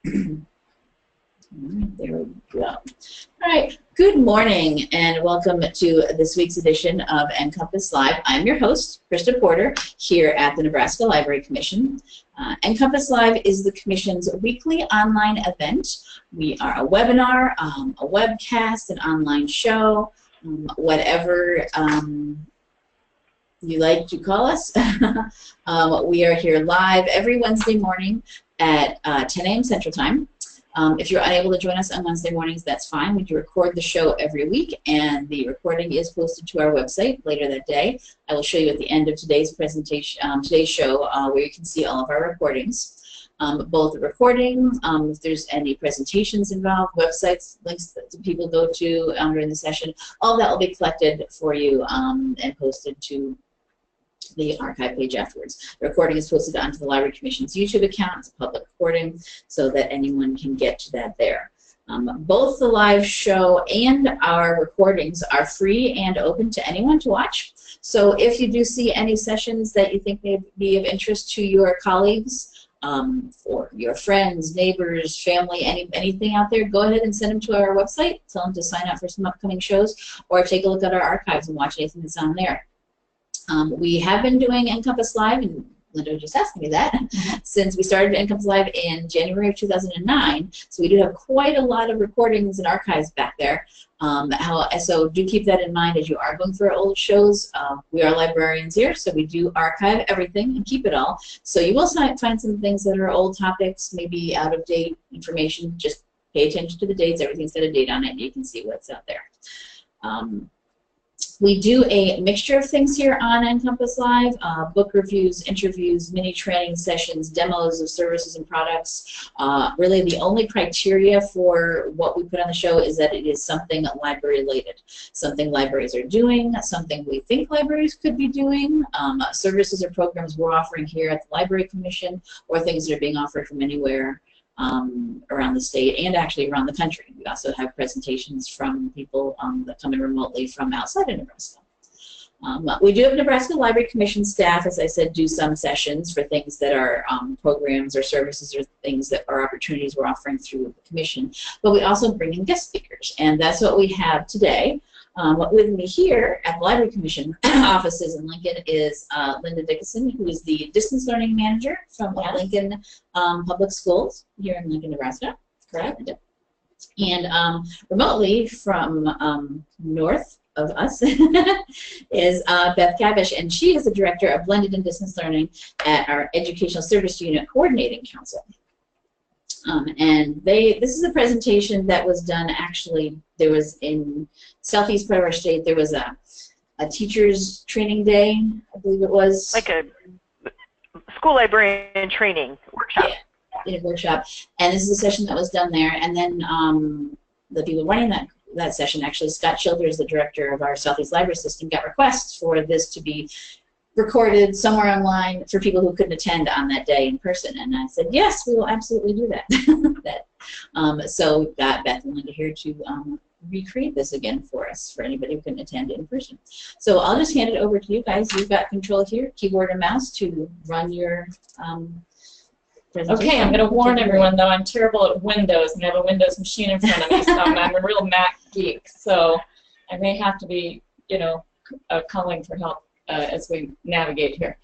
There we go. All right. Good morning and welcome to this week's edition of NCompass Live. I'm your host, Krista Porter, here at the Nebraska Library Commission. NCompass Live is the Commission's weekly online event. We are a webinar, a webcast, an online show, whatever you like to call us. We are here live every Wednesday morning at 10 a.m. Central Time. If you're unable to join us on Wednesday mornings, that's fine. We do record the show every week, and the recording is posted to our website later that day. I will show you at the end of today's presentation, today's show, where you can see all of our recordings. Both the recording, if there's any presentations involved, websites, links that people go to during the session, all that will be collected for you and posted to the archive page afterwards. The recording is posted onto the Library Commission's YouTube account. It's a public recording so that anyone can get to that there. Both the live show and our recordings are free and open to anyone to watch. So if you do see any sessions that you think may be of interest to your colleagues, or your friends, neighbors, family, anything out there, go ahead and send them to our website. Tell them to sign up for some upcoming shows or take a look at our archives and watch anything that's on there. We have been doing NCompass Live, and Linda just asked me that, since we started NCompass Live in January of 2009. So we do have quite a lot of recordings and archives back there. So do keep that in mind as you are going through our old shows. We are librarians here, so we do archive everything and keep it all. So you will find some things that are old topics, maybe out of date information. Just pay attention to the dates. Everything's got a date on it, and you can see what's out there. We do a mixture of things here on NCompass Live, book reviews, interviews, mini training sessions, demos of services and products. Really the only criteria for what we put on the show is that it is something library related, something libraries are doing, something we think libraries could be doing, services or programs we're offering here at the Library Commission, or things that are being offered from anywhere around the state and actually around the country. We also have presentations from people that come in remotely from outside of Nebraska. We do have Nebraska Library Commission staff, as I said, do some sessions for things that are programs or services or things that are opportunities we're offering through the Commission. But we also bring in guest speakers, and that's what we have today. With me here at the Library Commission offices in Lincoln is Linda Dickinson, who is the Distance Learning Manager from Lincoln Public Schools here in Lincoln, Nebraska. Correct. And remotely from north of us is Beth Cavish, and she is the Director of Blended and Distance Learning at our Educational Service Unit Coordinating Council. And this is a presentation that was done, actually, there was in southeast part of our state, there was a teacher's training day, I believe it was. Like a school librarian training workshop. Yeah, a workshop. And this is a session that was done there. And then the people running that session, actually, Scott Childers, the director of our Southeast Library System, got requests for this to be recorded somewhere online for people who couldn't attend on that day in person, and I said yes, we will absolutely do that. So we've got Beth and Linda here to recreate this again for us for anybody who couldn't attend in person. So I'll just hand it over to you guys. You've got control here, keyboard and mouse, to run your presentation. Okay, I'm going to warn everyone though, I'm terrible at Windows, and I have a Windows machine in front of me, so I'm a real Mac geek. So I may have to be, calling for help as we navigate here.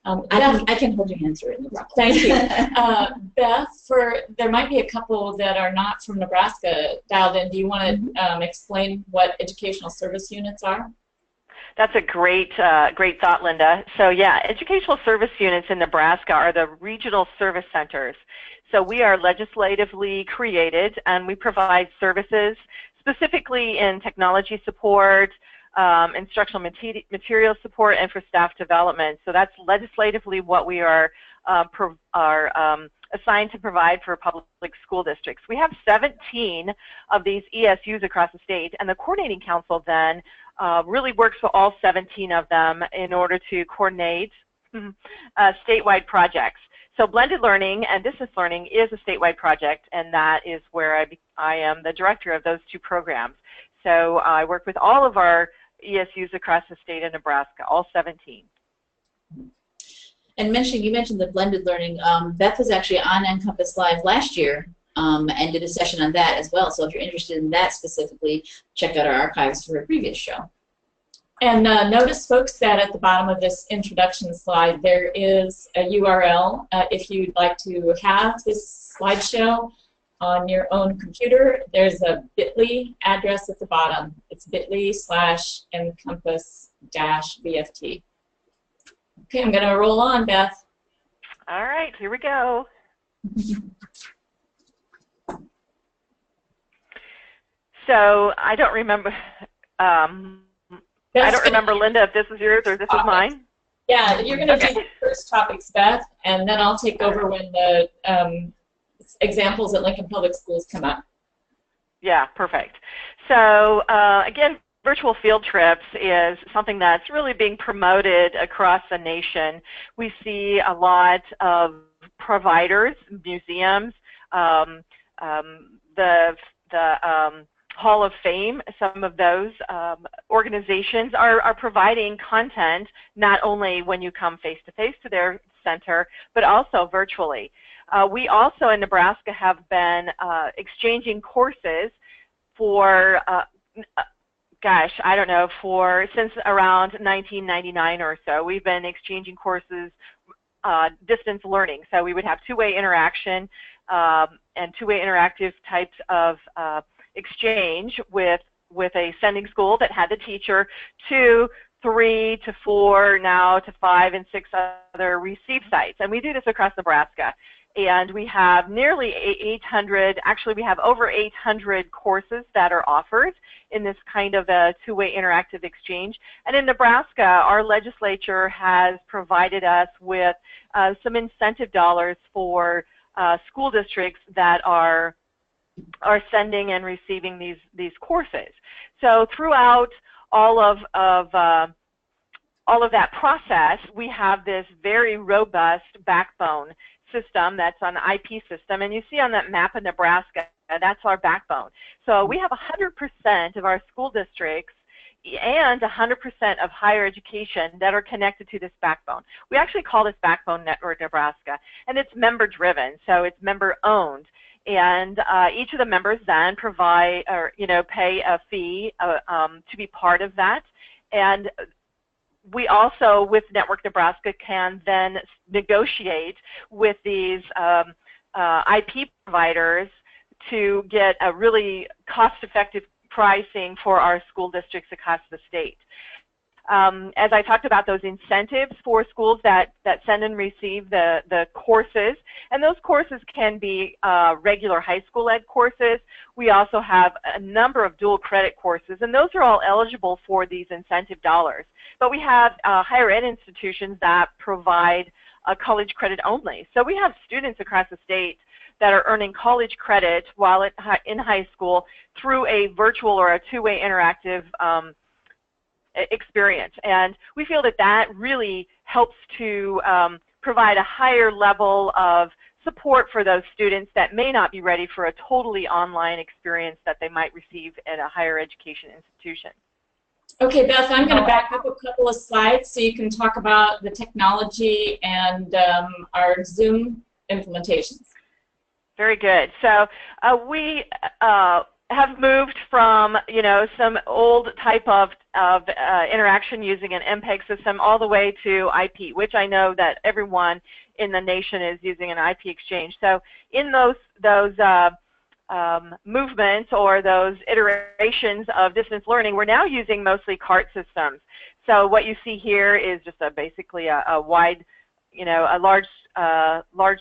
I can hold your hands for it. Thank you. Beth, there might be a couple that are not from Nebraska dialed in. Do you want to explain what educational service units are? That's a great thought, Linda. So yeah, educational service units in Nebraska are the regional service centers. So we are legislatively created, and we provide services specifically in technology support, instructional material support, and for staff development. So that's legislatively what we are assigned to provide for public school districts. We have 17 of these ESUs across the state, and the coordinating council then really works with all 17 of them in order to coordinate statewide projects. So blended learning and distance learning is a statewide project, and that is where I am the director of those two programs. So I work with all of our ESUs across the state of Nebraska, all 17. And you mentioned the blended learning. Beth was actually on NCompass Live last year and did a session on that as well. So if you're interested in that specifically, check out our archives for a previous show. And notice, folks, that at the bottom of this introduction slide, there is a URL if you'd like to have this slideshow on your own computer. There's a bit.ly address at the bottom. It's bit.ly/NCompass-VFT. Okay, I'm going to roll on, Beth. All right, here we go. So I don't remember. I don't remember, Linda, if this is yours or this is mine. Yeah, you're going to do the first topics, Beth, and then I'll take over when the examples at Lincoln Public Schools come up. Yeah, perfect. So again, virtual field trips is something that's really being promoted across the nation. We see a lot of providers, museums, the Hall of Fame, some of those organizations are providing content not only when you come face-to-face to their center, but also virtually. We also in Nebraska have been exchanging courses for, gosh, I don't know, since around 1999 or so. We've been exchanging courses, distance learning. So we would have two-way interaction and two-way interactive types of exchange with a sending school that had the teacher to 3 to 4, now to 5 and 6 other receive sites. And we do this across Nebraska. And we have nearly 800, actually we have over 800 courses that are offered in this kind of a two-way interactive exchange. And in Nebraska, our legislature has provided us with some incentive dollars for school districts that are sending and receiving these courses. So throughout all of that process, we have this very robust backbone system that's an IP system, and you see on that map of Nebraska, that's our backbone. So we have 100% of our school districts and 100% of higher education that are connected to this backbone. We actually call this Backbone Network Nebraska, and it's member-driven, so it's member-owned. And each of the members then provide, or pay a fee to be part of that. And we also, with Network Nebraska, can then negotiate with these IP providers to get a really cost-effective pricing for our school districts across the state. As I talked about those incentives for schools that send and receive the courses, and those courses can be regular high school ed courses. We also have a number of dual credit courses, and those are all eligible for these incentive dollars. But we have higher ed institutions that provide college credit only. So we have students across the state that are earning college credit while in high school through a virtual or a two-way interactive experience, and we feel that really helps to provide a higher level of support for those students that may not be ready for a totally online experience that they might receive at a higher education institution. Okay, Beth, I'm going to back up a couple of slides so you can talk about the technology and our Zoom implementations. Very good. So we have moved from some old type of interaction using an MPEG system all the way to IP, which I know that everyone in the nation is using an IP exchange. So in those movements or those iterations of distance learning, we're now using mostly CART systems. So what you see here is just basically a wide, a large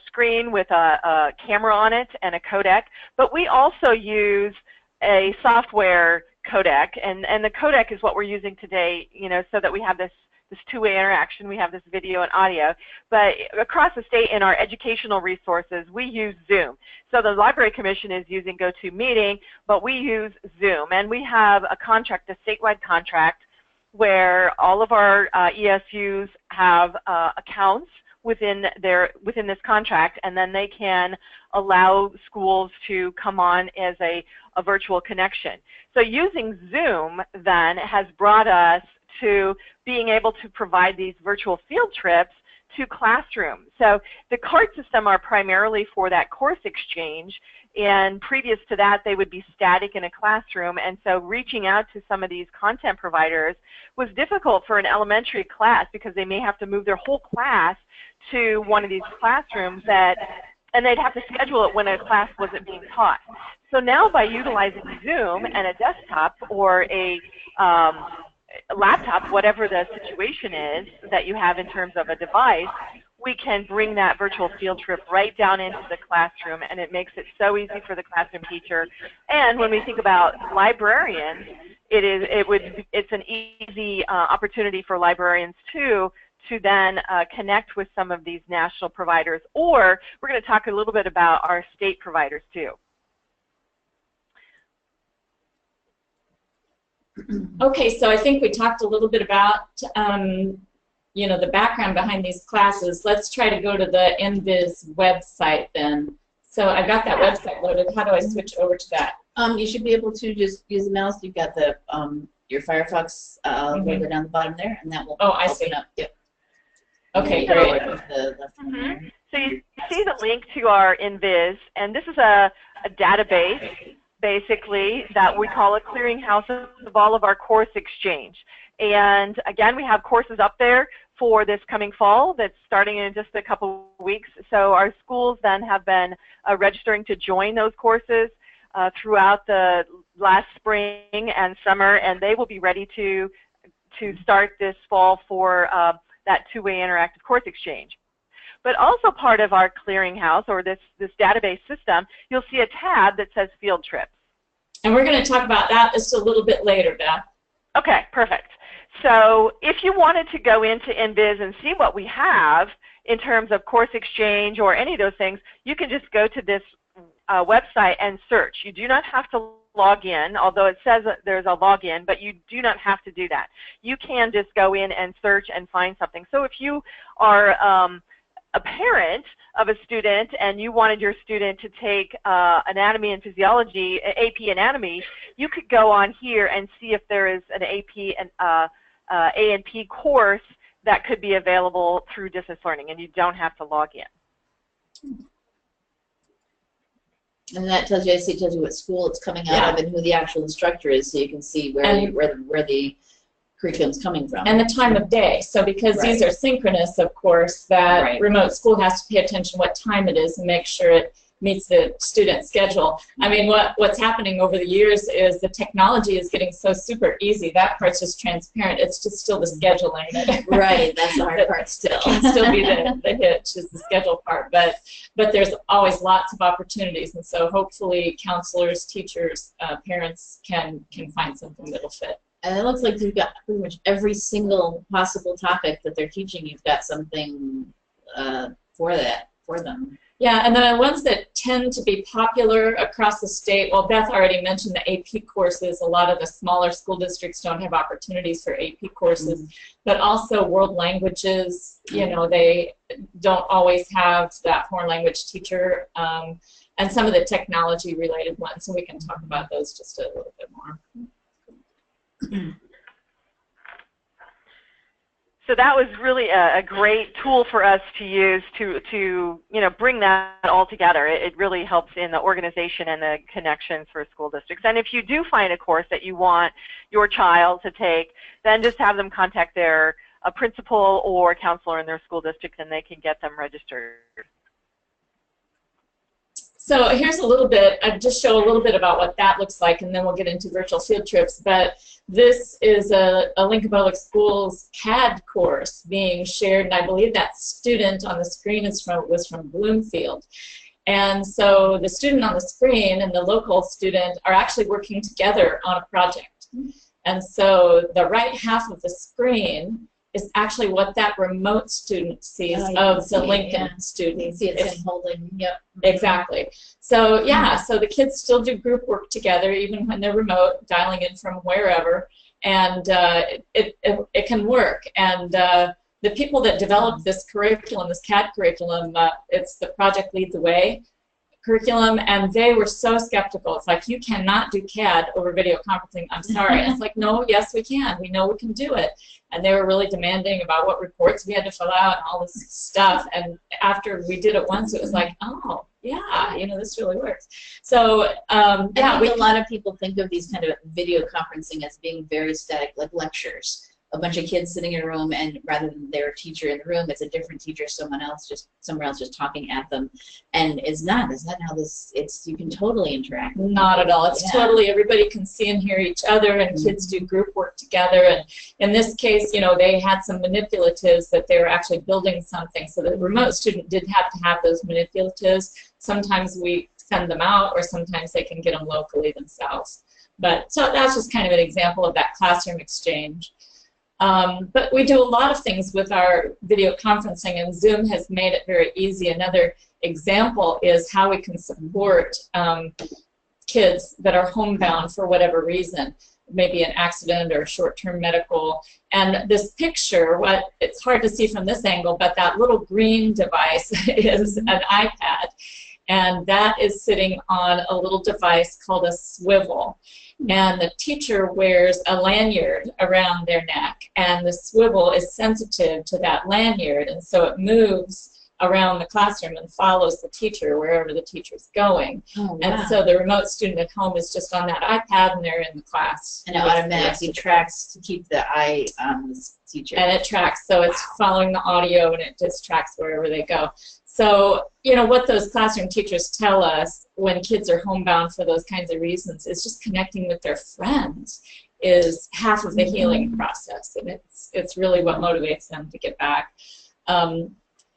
screen with a camera on it and a codec. But we also use a software codec, and the codec is what we're using today, so that we have this two-way interaction, we have this video and audio. But across the state in our educational resources, we use Zoom. So the Library Commission is using GoToMeeting, but we use Zoom. And we have a contract, a statewide contract, where all of our ESUs have accounts within this contract, and then they can allow schools to come on as a virtual connection. So using Zoom then has brought us to being able to provide these virtual field trips to Classroom. So the card system are primarily for that course exchange, and previous to that they would be static in a classroom, and so reaching out to some of these content providers was difficult for an elementary class because they may have to move their whole class to one of these classrooms and they'd have to schedule it when a class wasn't being taught. So now by utilizing Zoom and a desktop or a laptop, whatever the situation is that you have in terms of a device, we can bring that virtual field trip right down into the classroom, and it makes it so easy for the classroom teacher. And when we think about librarians, it's an easy opportunity for librarians too to then connect with some of these national providers, or we're going to talk a little bit about our state providers too. Okay, so I think we talked a little bit about you know, the background behind these classes. Let's try to go to the NVIS website then. So I've got that website loaded. How do I switch over to that? You should be able to just use the mouse. You've got the your Firefox logo down the bottom there, and that will open up. Yep. Okay, so, great. So you see the link to our NVIS, and this is a database, basically, that we call a clearinghouse of all of our course exchange. And again, we have courses up there for this coming fall that's starting in just a couple of weeks. So our schools then have been registering to join those courses throughout the last spring and summer, and they will be ready to start this fall for that two-way interactive course exchange. But also part of our clearinghouse, or this database system, you'll see a tab that says field trips. And we're going to talk about that just a little bit later, Beth. Okay, perfect. So if you wanted to go into NVIS and see what we have in terms of course exchange or any of those things, you can just go to this website and search. You do not have to log in, although it says that there's a login, but you do not have to do that. You can just go in and search and find something. So if you are a parent of a student and you wanted your student to take anatomy and physiology, AP anatomy, you could go on here and see if there is an AP and A&P course that could be available through distance learning, and you don't have to log in. And that tells you, it tells you what school it's coming out of and who the actual instructor is, so you can see where the curriculum's coming from. And the time of day. So because these are synchronous, of course, that remote school has to pay attention what time it is and make sure it meets the student schedule. I mean, what's happening over the years is the technology is getting so super easy. That part's just transparent. It's just still the scheduling. Right, that's the hard part still. Can still be the hitch, is the schedule part. But there's always lots of opportunities, and so hopefully counselors, teachers, parents can find something that'll fit. And it looks like you've got pretty much every single possible topic that they're teaching. You've got something for them. Yeah, and the ones that tend to be popular across the state, well, Beth already mentioned the AP courses. A lot of the smaller school districts don't have opportunities for AP courses, but also world languages, you know, they don't always have that foreign language teacher, and some of the technology-related ones, so we can talk about those just a little bit more. So that was really a great tool for us to use to bring that all together. It really helps in the organization and the connections for school districts. And if you do find a course that you want your child to take, then just have them contact their principal or counselor in their school district, and they can get them registered. So here's a little bit, I'll just show a little bit about what that looks like, and then we'll get into virtual field trips. But this is a Lincoln Public Schools CAD course being shared, and I believe that student on the screen was from Bloomfield. And so the student on the screen and the local student are actually working together on a project. And so the right half of the screen is actually what that remote student sees of the Lincoln student. You see it's holding, Exactly. So yeah, so the kids still do group work together even when they're remote, dialing in from wherever, and it can work. And the people that developed this curriculum, this CAD curriculum, it's the Project Lead the Way. curriculum, and they were so skeptical. It's like, you cannot do CAD over video conferencing. I'm sorry. And it's like, no, yes, we can. We know we can do it. And they were really demanding about what reports we had to fill out and all this stuff. And after we did it once, it was like, oh, yeah, you know, this really works. So, I yeah, think a lot of people think of these kind of video conferencing as being very static, like lectures. A bunch of kids sitting in a room, and rather than their teacher in the room, it's a different teacher, someone else just somewhere else just talking at them. And it's not. That's not how this. It's, you can totally interact. Not at all. It's totally, everybody can see and hear each other, and kids do group work together. And in this case, you know, they had some manipulatives that they were actually building something. So the remote student did have to have those manipulatives. Sometimes we send them out, or sometimes they can get them locally themselves. But so that's just kind of an example of that classroom exchange. But we do a lot of things with our video conferencing, and Zoom has made it very easy. Another example is how we can support kids that are homebound for whatever reason, maybe an accident or short-term medical. And this picture, it's hard to see from this angle, but that little green device is an iPad, and that is sitting on a little device called a swivel. And the teacher wears a lanyard around their neck, and the swivel is sensitive to that lanyard, and so it moves around the classroom and follows the teacher wherever the teacher's going. Oh, wow. And so the remote student at home is just on that iPad, and they're in the class. And it automatically tracks to keep the eye on the teacher. And it tracks, so it's following the audio, and it just tracks wherever they go. So, you know, what those classroom teachers tell us when kids are homebound for those kinds of reasons is just connecting with their friends is half of the healing process, and it's really what motivates them to get back.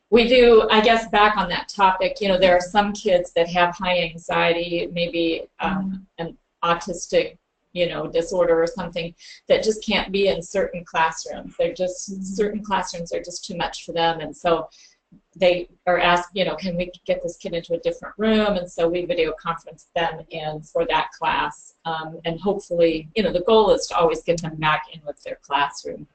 We do, I guess, back on that topic, you know, there are some kids that have high anxiety, maybe an autistic, you know, disorder or something, that just can't be in certain classrooms. They're just, certain classrooms are just too much for them, and so they are asked, you know, can we get this kid into a different room? And so we video conference them in for that class. And hopefully, you know, the goal is to always get them back in with their classroom.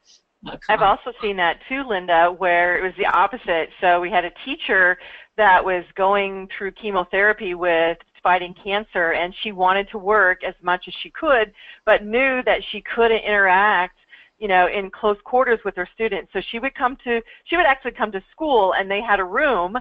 I've also seen that too, Linda, where it was the opposite. So we had a teacher that was going through chemotherapy with fighting cancer, and she wanted to work as much as she could, but knew that she couldn't interact, you know, in close quarters with her students. So she would actually come to school, and they had a room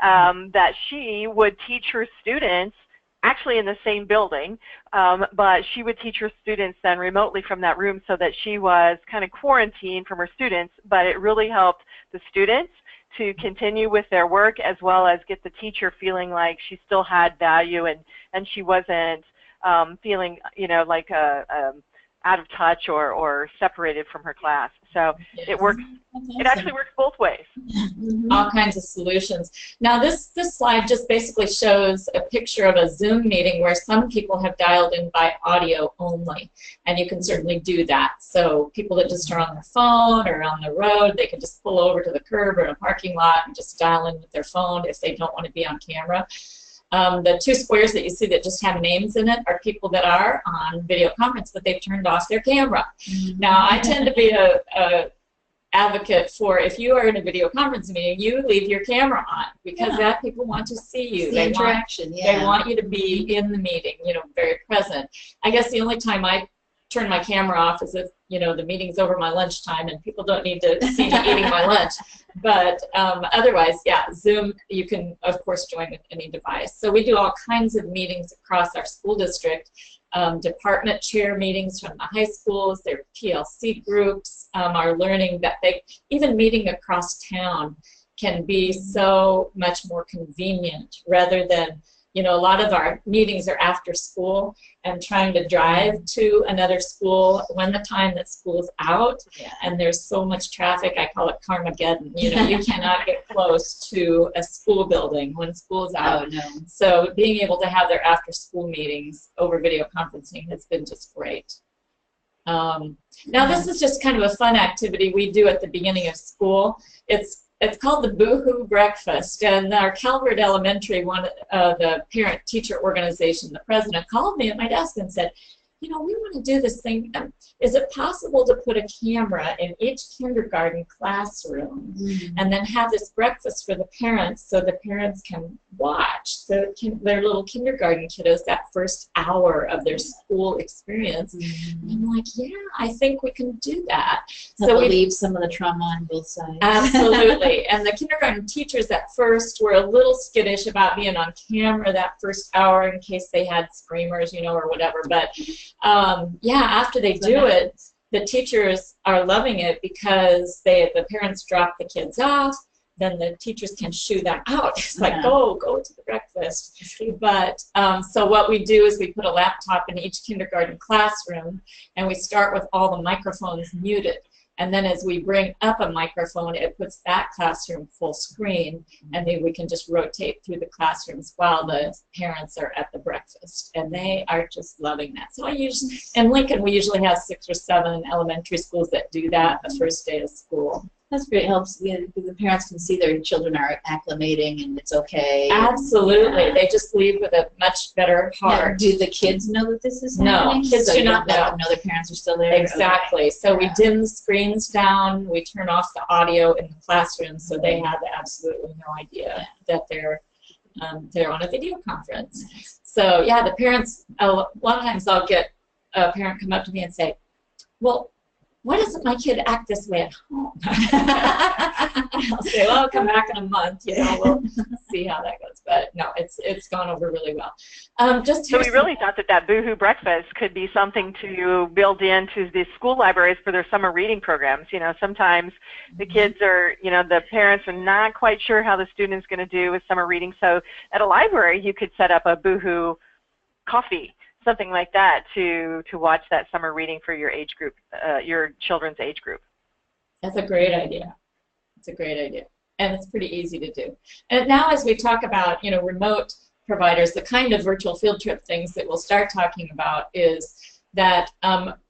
that she would teach her students, actually in the same building, but she would teach her students then remotely from that room, so that she was kind of quarantined from her students, but it really helped the students to continue with their work, as well as get the teacher feeling like she still had value, and she wasn't feeling, you know, like out of touch or separated from her class. So it works. It actually works both ways. All kinds of solutions. Now this slide just basically shows a picture of a Zoom meeting where some people have dialed in by audio only, and you can certainly do that. So people that just are on their phone or on the road, they can just pull over to the curb or in a parking lot and just dial in with their phone if they don't want to be on camera. The two squares that you see that just have names in it are people that are on video conference, but they've turned off their camera. Now, I tend to be a advocate for, if you are in a video conference meeting, you leave your camera on, because that people want to see you. The interaction, they want you to be in the meeting, you know, very present. I guess the only time I turn my camera off is if, you know, the meeting's over my lunchtime and people don't need to see me eating my lunch. But otherwise, yeah, Zoom, you can, of course, join with any device. So we do all kinds of meetings across our school district, department chair meetings from the high schools, their PLC groups are learning that even meeting across town can be so much more convenient, rather than, you know, a lot of our meetings are after school, and trying to drive to another school when the time that school's out, and there's so much traffic. I call it Carmageddon. You know, you cannot get close to a school building when school's out. Oh, no. So being able to have their after-school meetings over video conferencing has been just great. Now this is just kind of a fun activity we do at the beginning of school. It's called the Boohoo Breakfast, and our Calvert Elementary, the parent-teacher organization, the president, called me at my desk and said, you know, we want to do this thing. Is it possible to put a camera in each kindergarten classroom and then have this breakfast for the parents so the parents can watch their little kindergarten kiddos that first hour of their school experience? And I'm like, yeah, I think we can do that. So we leave some of the trauma on both sides. Absolutely. And the kindergarten teachers at first were a little skittish about being on camera that first hour in case they had screamers, you know, or whatever. But yeah, after they do it, the teachers are loving it because the parents drop the kids off, then the teachers can shoo them out. It's like, go to the breakfast. But so what we do is we put a laptop in each kindergarten classroom, and we start with all the microphones muted. And then as we bring up a microphone, it puts that classroom full screen, and then we can just rotate through the classrooms while the parents are at the breakfast. And they are just loving that. So in Lincoln, we usually have 6 or 7 elementary schools that do that the first day of school. That's great. It helps. The parents can see their children are acclimating and it's okay. Absolutely. Yeah. They just leave with a much better heart. Now, do the kids know that this is happening? No, kids do not know. Let them know their parents are still there? Exactly. Okay. So we dim the screens down. We turn off the audio in the classroom so they have absolutely no idea that they're on a video conference. So yeah, the parents, a lot of times I'll get a parent come up to me and say, well, why doesn't my kid act this way at home? I'll say, well, I'll come back in a month, you know, we'll see how that goes. But no, it's gone over really well. So we really thought that Boohoo breakfast could be something to build into the school libraries for their summer reading programs. You know, sometimes the kids are, you know, the parents are not quite sure how the student's going to do with summer reading. So at a library, you could set up a Boohoo coffee, something like that, to watch that summer reading for your age group, your children's age group. That's a great idea. It's a great idea, and it's pretty easy to do. And now, as we talk about, you know, remote providers, the kind of virtual field trip things that we'll start talking about is that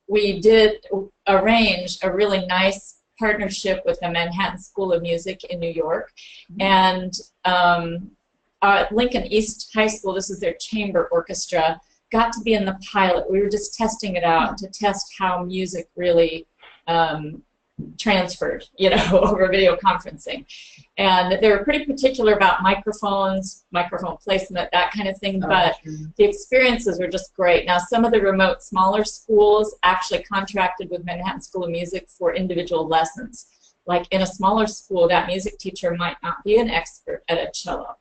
we did arrange a really nice partnership with the Manhattan School of Music in New York, and Lincoln East High School. This is their chamber orchestra. Got to be in the pilot. We were just testing it out to test how music really transferred, you know, over video conferencing. And they were pretty particular about microphones, microphone placement, that kind of thing, but the experiences were just great. Now, some of the remote smaller schools actually contracted with Manhattan School of Music for individual lessons. Like in a smaller school, that music teacher might not be an expert at a cello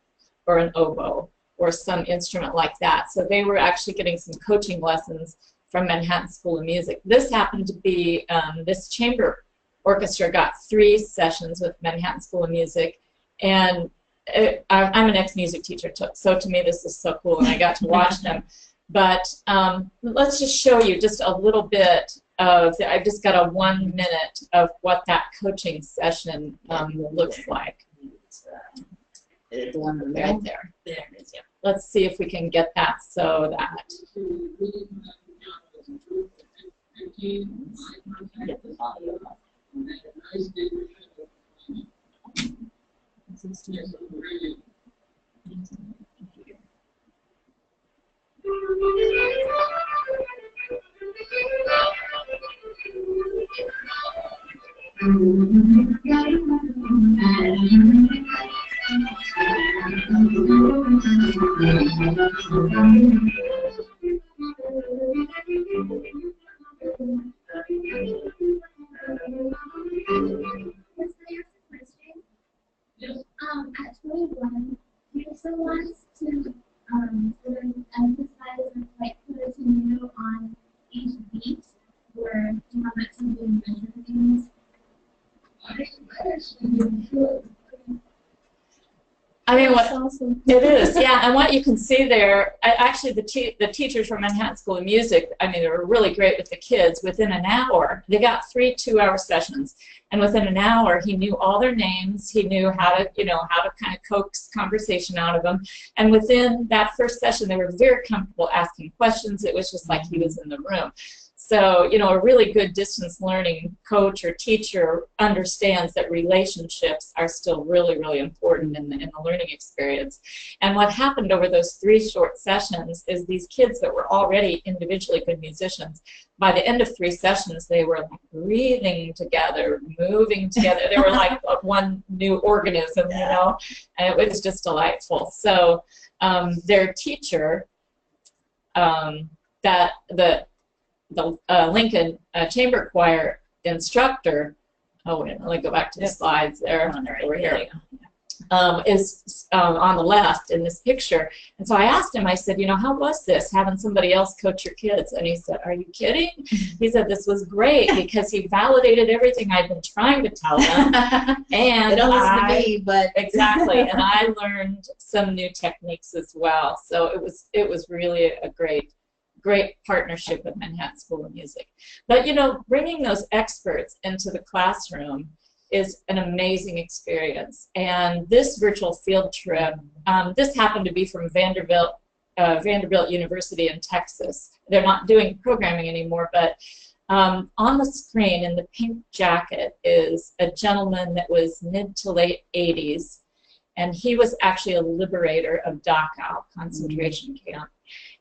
or an oboe or some instrument like that. So they were actually getting some coaching lessons from Manhattan School of Music. This happened to be, this chamber orchestra got 3 sessions with Manhattan School of Music, and I'm an ex-music teacher, so to me this is so cool, and I got to watch them. But let's just show you just a little bit of, I just got a 1 minute of what that coaching session looks like. The one right there. There it is, yeah. Let's see if we can get that so that. Get the volume up. At 21, he also wants to sort of emphasize or like put a tomato on each beat, where you have that something to measure things. I mean, what awesome. It is, yeah. And what you can see there, actually, the teachers from Manhattan School of Music, I mean, they were really great with the kids. Within an hour, they got 3 2-hour sessions, and within an hour, he knew all their names. He knew how to, you know, how to kind of coax conversation out of them. And within that first session, they were very comfortable asking questions. It was just like he was in the room. So, you know, a really good distance learning coach or teacher understands that relationships are still really, really important in the learning experience. And what happened over those 3 short sessions is these kids that were already individually good musicians, by the end of 3 sessions, they were like breathing together, moving together. They were like one new organism, you know, and it was just delightful. So their teacher, that the Lincoln Chamber Choir instructor, oh wait, let me go back to the slides there, over here, is on the left in this picture. And so I asked him, I said, you know, how was this, having somebody else coach your kids? And he said, are you kidding? He said, this was great because he validated everything I'd been trying to tell them. And they don't listen to me, but exactly, and I learned some new techniques as well. So it was really a great partnership with Manhattan School of Music. But, you know, bringing those experts into the classroom is an amazing experience. And this virtual field trip, this happened to be from Vanderbilt University in Texas. They're not doing programming anymore, but on the screen in the pink jacket is a gentleman that was mid to late 80s, and he was actually a liberator of Dachau concentration camp.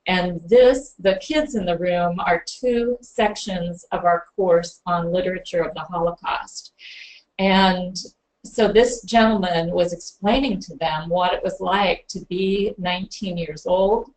And the kids in the room are 2 sections of our course on literature of the Holocaust. And so this gentleman was explaining to them what it was like to be 19 years old.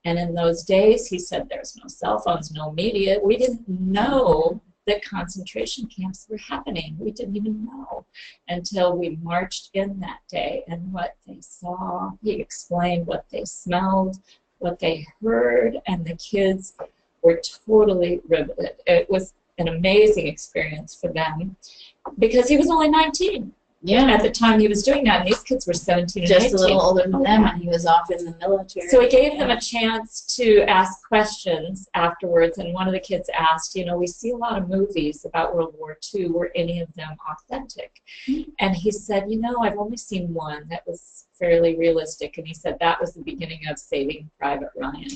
And in those days, he said, there's no cell phones, no media. We didn't know that concentration camps were happening. We didn't even know until we marched in that day and what they saw. He explained what they smelled, what they heard, and the kids were totally riveted. It was an amazing experience for them because he was only 19 at the time he was doing that, and these kids were 17 and 18. Just a little older than them, and he was off in the military. So he gave them a chance to ask questions afterwards, and one of the kids asked, you know, we see a lot of movies about World War II. Were any of them authentic? And he said, you know, I've only seen one that was fairly realistic, and he said that was the beginning of Saving Private Ryan.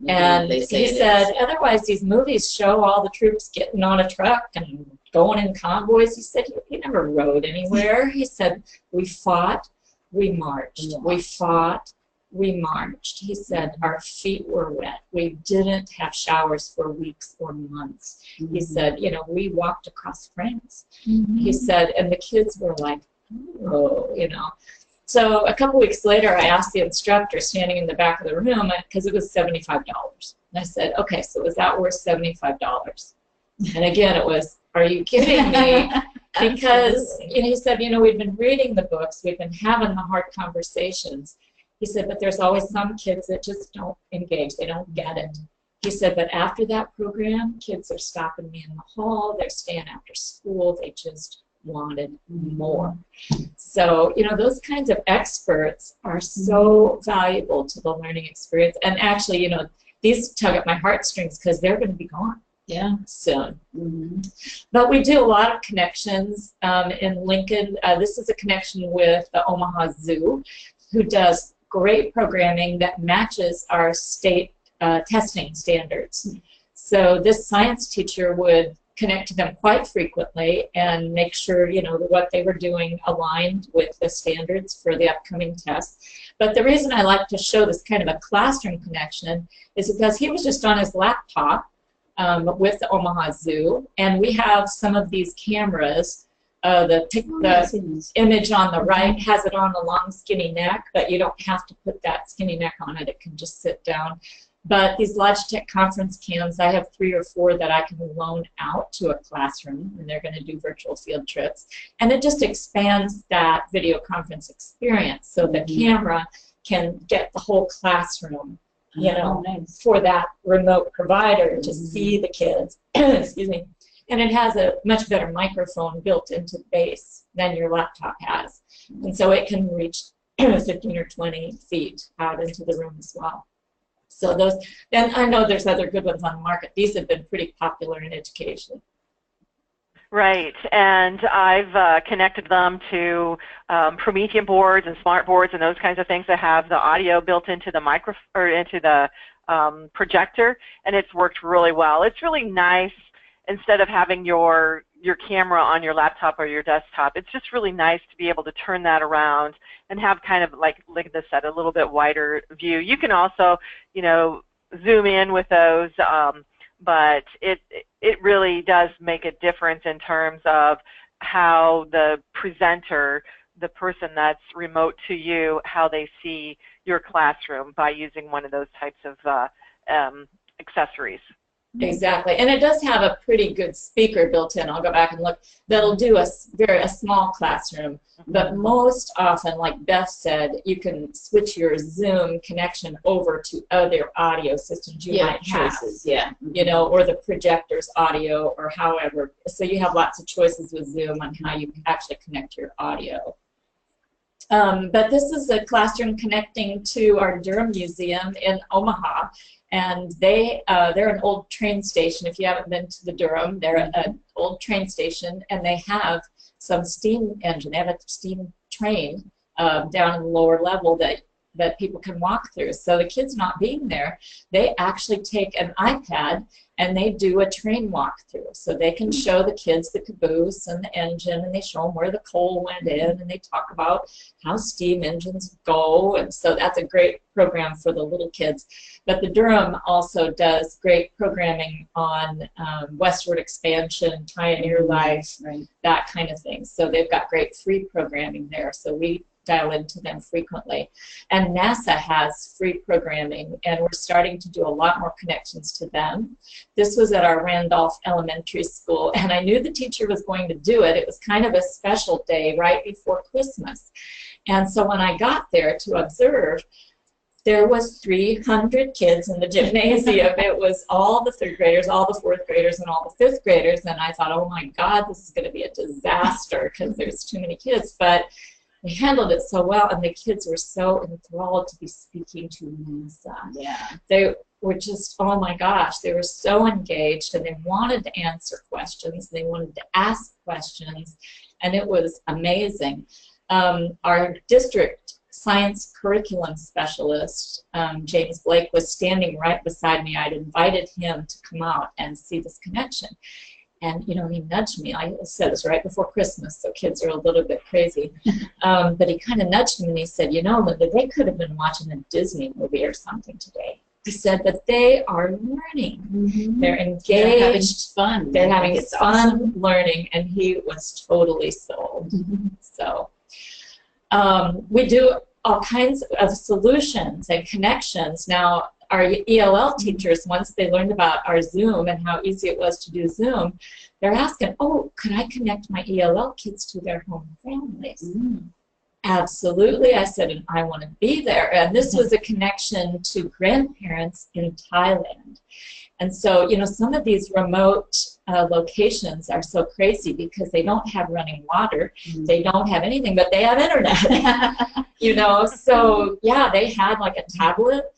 And he said, otherwise these movies show all the troops getting on a truck and going in convoys. He said, he never rode anywhere. He said, we fought, we marched. We fought, we marched. He said, our feet were wet. We didn't have showers for weeks or months. He said, you know, we walked across France. He said, and the kids were like, oh, you know. So a couple weeks later, I asked the instructor standing in the back of the room, because it was $75. And I said, okay, so is that worth $75? And again, it was, are you kidding me? Because he said, you know, we've been reading the books, we've been having the hard conversations. He said, but there's always some kids that just don't engage, they don't get it. He said, but after that program, kids are stopping me in the hall, they're staying after school, they just wanted more. So, you know, those kinds of experts are so valuable to the learning experience. And actually, you know, these tug at my heartstrings because they're going to be gone soon. But we do a lot of connections in Lincoln. This is a connection with the Omaha Zoo, who does great programming that matches our state testing standards. So this science teacher would connect to them quite frequently and make sure, you know, that what they were doing aligned with the standards for the upcoming tests. But the reason I like to show this kind of a classroom connection is because he was just on his laptop with the Omaha Zoo, and we have some of these cameras. The image on the right has it on a long skinny neck, but you don't have to put that skinny neck on it. It can just sit down. But these Logitech conference cams, I have 3 or 4 that I can loan out to a classroom when they're going to do virtual field trips. And it just expands that video conference experience so the camera can get the whole classroom, you know, for that remote provider to see the kids. Excuse me. And it has a much better microphone built into the base than your laptop has. And so it can reach 15 or 20 feet out into the room as well. So those, and I know there's other good ones on the market. These have been pretty popular in education. Right, and I've connected them to Promethean boards and smart boards and those kinds of things that have the audio built into the into the projector, and it's worked really well. It's really nice instead of having your camera on your laptop or your desktop. It's just really nice to be able to turn that around and have kind of like this said, a little bit wider view. You can also, you know, zoom in with those, but it really does make a difference in terms of how the presenter, the person that's remote to you, how they see your classroom by using one of those types of accessories. Exactly, and it does have a pretty good speaker built in. I'll go back and look. That'll do a small classroom, but most often, like Beth said, you can switch your Zoom connection over to other audio systems you might have. Choices, yeah. You know, or the projector's audio, or however. So you have lots of choices with Zoom on how you can actually connect your audio. But this is a classroom connecting to our Durham Museum in Omaha. And they're an old train station. If you haven't been to the Durham, they're an old train station, and they have some steam engine. They have a steam train down in the lower level that people can walk through. So the kids not being there, they actually take an iPad and they do a train walkthrough. So they can show the kids the caboose and the engine, and they show them where the coal went in, and they talk about how steam engines go. And so that's a great program for the little kids. But the Durham also does great programming on westward expansion, pioneer life, that kind of thing. So they've got great free programming there. So we dial into them frequently. And NASA has free programming, and we're starting to do a lot more connections to them. This was at our Randolph Elementary School, and I knew the teacher was going to do it. It was kind of a special day right before Christmas. And so when I got there to observe, there was 300 kids in the gymnasium. It was all the third graders, all the fourth graders, and all the fifth graders. And I thought, oh my God, this is going to be a disaster because there's too many kids. But they handled it so well, and the kids were so enthralled to be speaking to NASA. Yeah. They were just, oh my gosh, they were so engaged, and they wanted to answer questions. They wanted to ask questions, and it was amazing. Our district science curriculum specialist, James Blake, was standing right beside me. I'd invited him to come out and see this connection. And, you know, he nudged me. I said it was right before Christmas, so kids are a little bit crazy. But he kind of nudged me, and he said, you know, Linda, they could have been watching a Disney movie or something today. He said, but they are learning. They're engaged. They're having fun. They're having fun learning, and he was totally sold. So we do all kinds of solutions and connections. Now, our ELL teachers, once they learned about our Zoom and how easy it was to do Zoom, they're asking, oh, could I connect my ELL kids to their home families? Absolutely, I said, and I want to be there. And this was a connection to grandparents in Thailand. And so, you know, some of these remote locations are so crazy because they don't have running water, they don't have anything, but they have internet. You know, so yeah, they had like a tablet.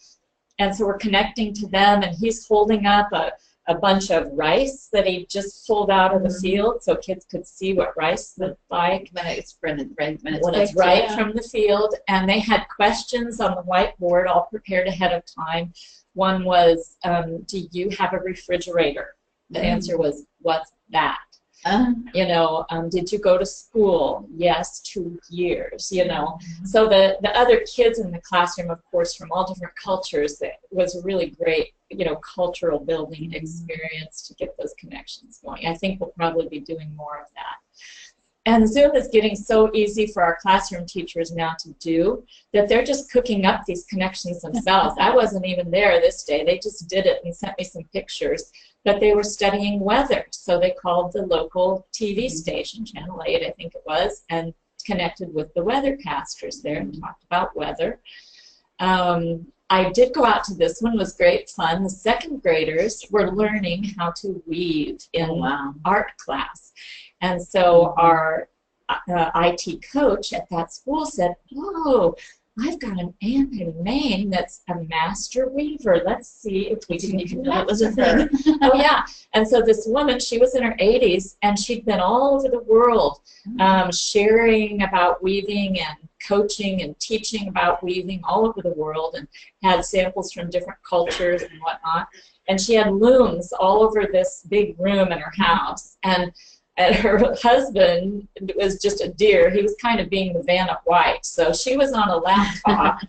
And so we're connecting to them, and he's holding up a bunch of rice that he just pulled out of the field so kids could see what rice looked like when it's right from the field. And they had questions on the whiteboard all prepared ahead of time. One was, do you have a refrigerator? The answer was, what's that? You know, did you go to school? Yes, 2 years, you know. So the other kids in the classroom, of course, from all different cultures, it was a really great, you know, cultural building experience to get those connections going. I think we'll probably be doing more of that. And Zoom is getting so easy for our classroom teachers now to do that they're just cooking up these connections themselves. I wasn't even there this day. They just did it and sent me some pictures. But they were studying weather, so they called the local TV station, Channel 8, I think it was, and connected with the weathercasters there and talked about weather. I did go out to this one. It was great fun. The second graders were learning how to weave in art class. And so our IT coach at that school said, oh, I've got an aunt in Maine that's a master weaver. Let's see if we can connect that was a her. thing. Oh, yeah. And so this woman, she was in her 80s, and she'd been all over the world sharing about weaving and coaching and teaching about weaving all over the world, and had samples from different cultures and whatnot. And she had looms all over this big room in her house. And her husband was just a deer. He was kind of being the Vanna White. So she was on a laptop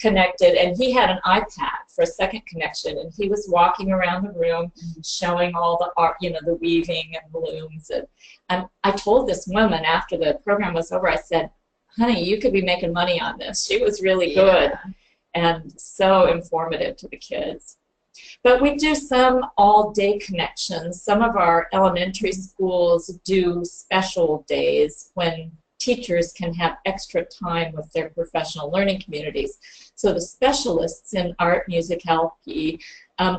connected, and he had an iPad for a second connection. And he was walking around the room showing all the art, you know, the weaving and the looms. And I told this woman after the program was over, I said, honey, you could be making money on this. She was really good and so informative to the kids. But we do some all-day connections. Some of our elementary schools do special days when teachers can have extra time with their professional learning communities. So the specialists in art, music, LP,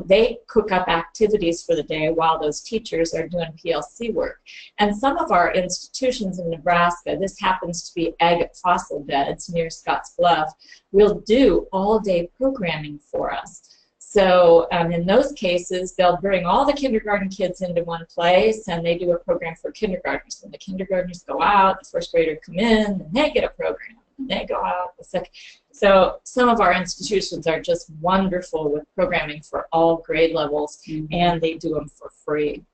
they cook up activities for the day while those teachers are doing PLC work. And some of our institutions in Nebraska, this happens to be Agate Fossil Beds near Scotts Bluff, will do all-day programming for us. So in those cases, they'll bring all the kindergarten kids into one place, and they do a program for kindergartners. And the kindergartners go out, the first graders come in, and they get a program. And they go out the second. So some of our institutions are just wonderful with programming for all grade levels, and they do them for free.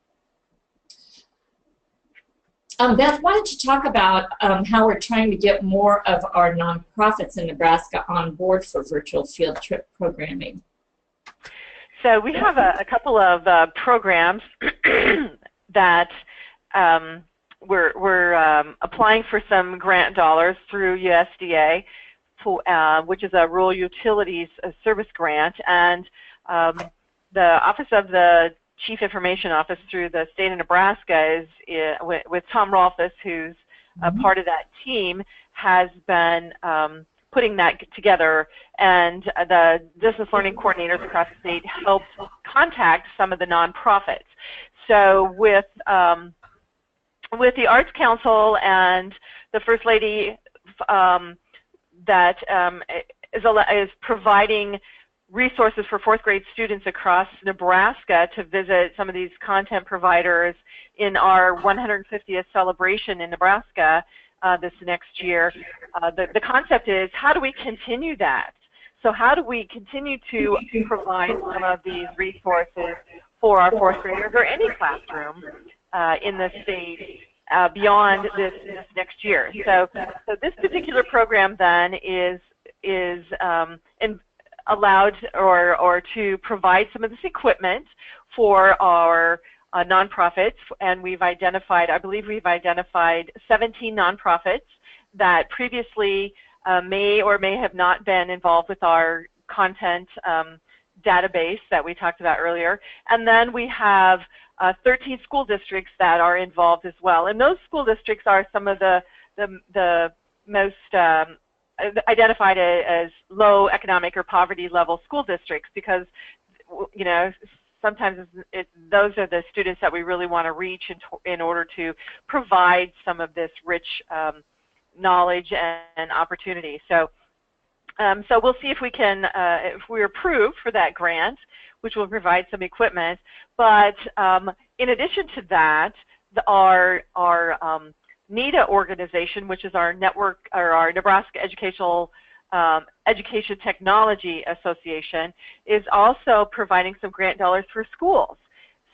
Beth, why don't you talk about how we're trying to get more of our nonprofits in Nebraska on board for virtual field trip programming? So we have a couple of programs that we're applying for some grant dollars through USDA, which is a Rural Utilities Service Grant, and the Office of the Chief Information Office through the state of Nebraska is with Tom Rolfus, who's a part of that team, has been putting that together, and the distance learning coordinators across the state helped contact some of the nonprofits. So with the Arts Council and the First Lady that is providing resources for fourth grade students across Nebraska to visit some of these content providers in our 150th celebration in Nebraska this next year. The concept is, how do we continue that? So how do we continue to provide some of these resources for our fourth graders or any classroom in the state beyond this next year? So this particular program then is allowed or to provide some of this equipment for our nonprofits, and we've identified, I believe we've identified 17 nonprofits that previously may or may have not been involved with our content database that we talked about earlier. And then we have 13 school districts that are involved as well. And those school districts are some of the most identified as low economic or poverty level school districts, because, you know, sometimes those are the students that we really want to reach in order to provide some of this rich knowledge and opportunity. So we'll see if we can, if we're approved for that grant, which will provide some equipment. But in addition to that, our NEDA organization, which is our network, or our Nebraska Education Technology Association, is also providing some grant dollars for schools.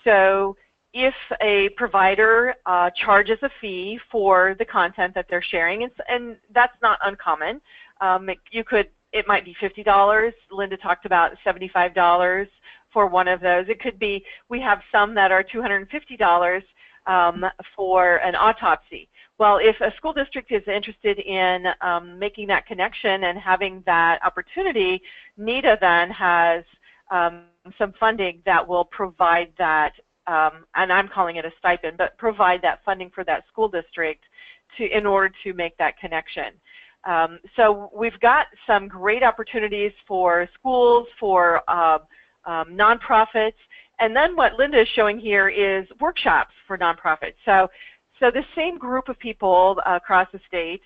So if a provider charges a fee for the content that they're sharing, and that's not uncommon, it might be $50. Linda talked about $75 for one of those. It could be, we have some that are $250 for an autopsy. Well, if a school district is interested in making that connection and having that opportunity, NEDA then has some funding that will provide that, and I'm calling it a stipend, but provide that funding for that school district in order to make that connection. So we've got some great opportunities for schools, for nonprofits, and then what Linda is showing here is workshops for nonprofits. So the same group of people across the state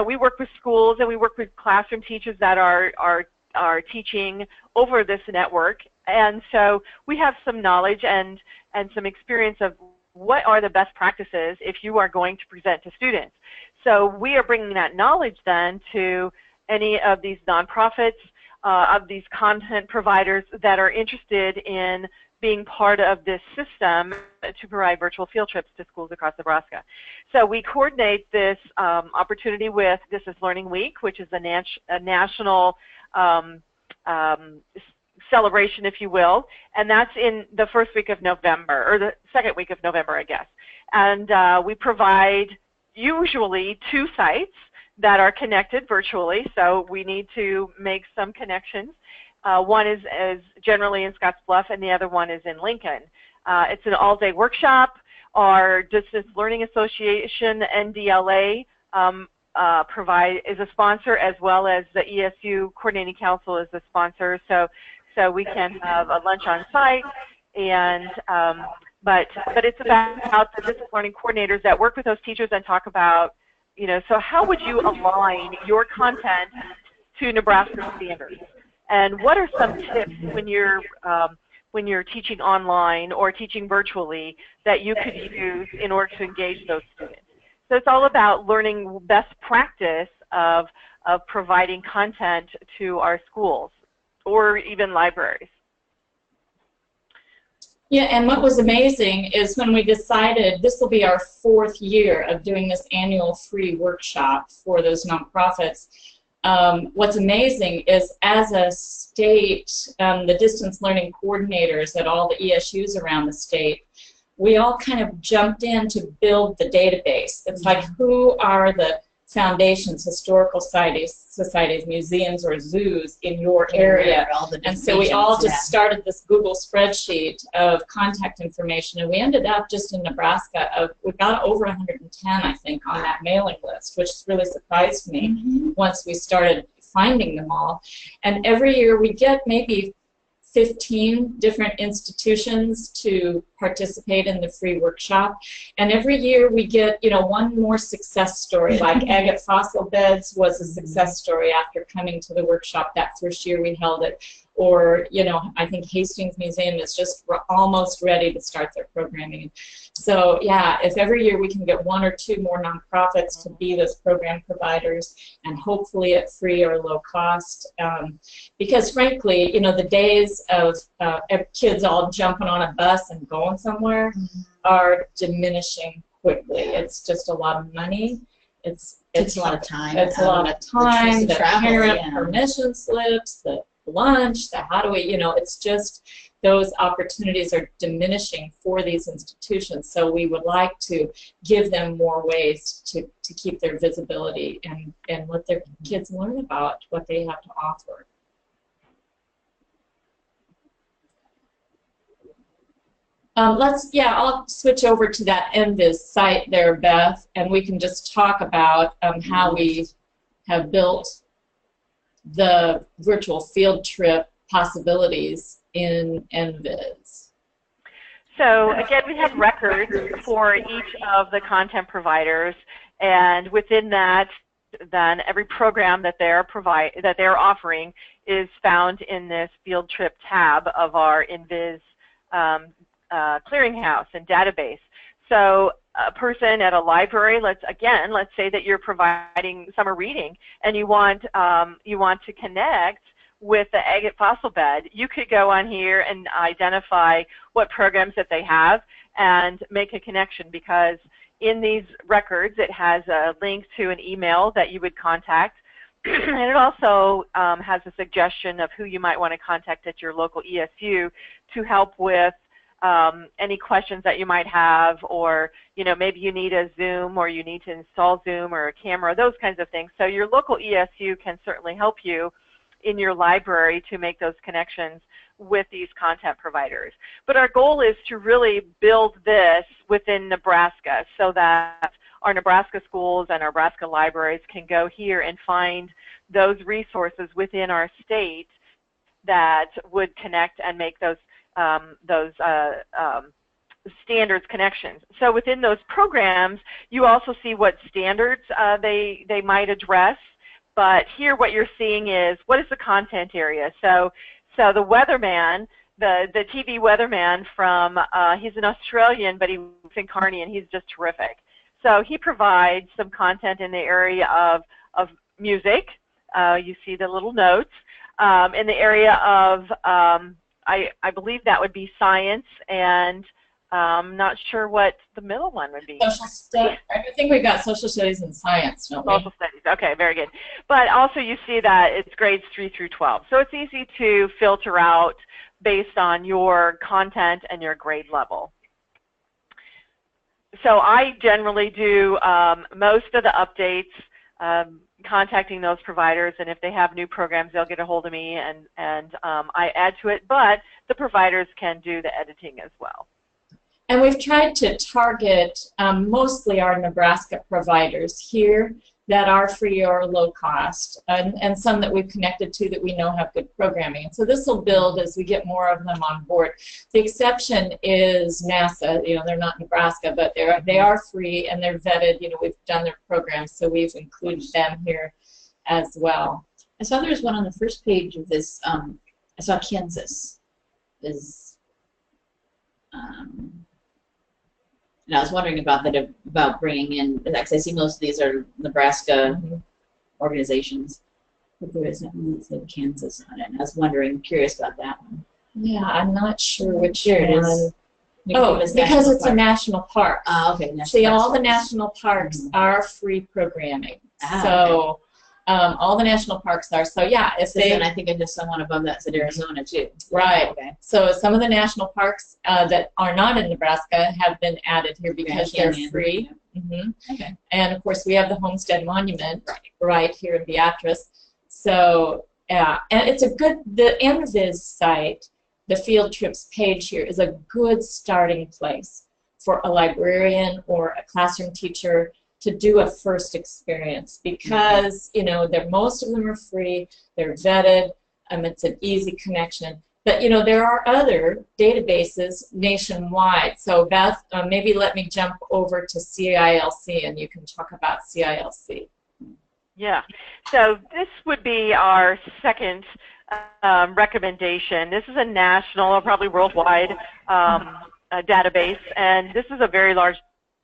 we work with schools and we work with classroom teachers that are teaching over this network, and so we have some knowledge and some experience of what are the best practices if you are going to present to students. So we are bringing that knowledge then to any of these nonprofits, of these content providers that are interested in being part of this system to provide virtual field trips to schools across Nebraska. So we coordinate this opportunity with Distance Learning Week, which is a national celebration, if you will, and that's in the first week of November, or the second week of November, I guess. And we provide usually 2 sites that are connected virtually, so we need to make some connections. One is generally in Scottsbluff, and the other one is in Lincoln. It's an all-day workshop. Our Distance Learning Association, NDLA, is a sponsor, as well as the ESU Coordinating Council is a sponsor. So we can have a lunch on site, and but it's about the distance learning coordinators that work with those teachers and talk about, so how would you align your content to Nebraska standards? And what are some tips when you're teaching online or teaching virtually that you could use in order to engage those students? So it's all about learning best practice of providing content to our schools or even libraries. Yeah, and what was amazing is when we decided this will be our 4th year of doing this annual free workshop for those nonprofits. What's amazing is, as a state, the distance learning coordinators at all the ESUs around the state, we all kind of jumped in to build the database. It's like, who are the foundations, historical societies, museums, or zoos in your area? And so we all just started this Google spreadsheet of contact information, and we ended up just in Nebraska, we got over 110, I think, on that mailing list, which really surprised me once we started finding them all. And every year we get maybe 15 different institutions to participate in the free workshop, and every year we get, one more success story. Like agate fossil beds was a success story after coming to the workshop that first year we held it. Or, I think Hastings Museum is just almost ready to start their programming. So, yeah, if every year we can get 1 or 2 more nonprofits to be those program providers, and hopefully at free or low cost, because frankly, the days of kids all jumping on a bus and going somewhere are diminishing quickly. It's just a lot of money. It's a lot of time. It's a lot of time. The parent permission slips, the lunch, the how do we, it's just those opportunities are diminishing for these institutions. So we would like to give them more ways to keep their visibility and let their kids learn about what they have to offer. I'll switch over to that NVIS site there, Beth, and we can just talk about how we have built the virtual field trip possibilities in NVIS. So again, we have records for each of the content providers, and within that, then every program that they're offering is found in this field trip tab of our NVIS clearinghouse and database. So a person at a library, let's say that you're providing summer reading and you want to connect with the agate fossil bed, you could go on here and identify what programs that they have and make a connection, because in these records it has a link to an email that you would contact, and it also has a suggestion of who you might want to contact at your local ESU to help with any questions that you might have, or maybe you need a Zoom, or you need to install Zoom or a camera, those kinds of things. So your local ESU can certainly help you in your library to make those connections with these content providers. But our goal is to really build this within Nebraska so that our Nebraska schools and our Nebraska libraries can go here and find those resources within our state that would connect and make those standards connections. So within those programs, you also see what standards they might address. But here what you're seeing is, what is the content area? So the weatherman, the TV weatherman from, he's an Australian, but he lives in Kearney, and he's just terrific. So he provides some content in the area of music. You see the little notes. In the area of, I believe that would be science, and I'm not sure what the middle one would be. Social studies. I think we got social studies and science, don't we? Social studies. Okay, very good. But also you see that it's grades 3 through 12. So it's easy to filter out based on your content and your grade level. So I generally do most of the updates, contacting those providers, and if they have new programs, they'll get a hold of me, and I add to it, but the providers can do the editing as well. And we've tried to target mostly our Nebraska providers here that are free or low cost, and some that we've connected to that we know have good programming. And so this will build as we get more of them on board. The exception is NASA. You know, they're not Nebraska, but they are free and they're vetted. You know, we've done their programs, so we've included them here as well. I saw there's one on the first page of this. I saw Kansas is. And I was wondering about that, about bringing in, because I see most of these are Nebraska organizations. But there is one that said Kansas on it, and I was wondering, curious about that one. Yeah, I'm not sure which Here it one. is. Oh, because it's a national park. Okay. See, all the national parks are free programming. So all the national parks are. So yeah, if they. And I think I just saw one above that said Arizona too. Right. Okay. So some of the national parks that are not in Nebraska have been added here because they're free. Okay. And of course we have the Homestead Monument right here in Beatrice. So yeah, and it's a good, the NVIS site, the field trips page here is a good starting place for a librarian or a classroom teacher to do a first experience, because you know most of them are free, they're vetted, it's an easy connection. But you know there are other databases nationwide. So Beth, maybe let me jump over to CILC and you can talk about CILC. Yeah. So this would be our second recommendation. This is a national, or probably worldwide database, and this is a very large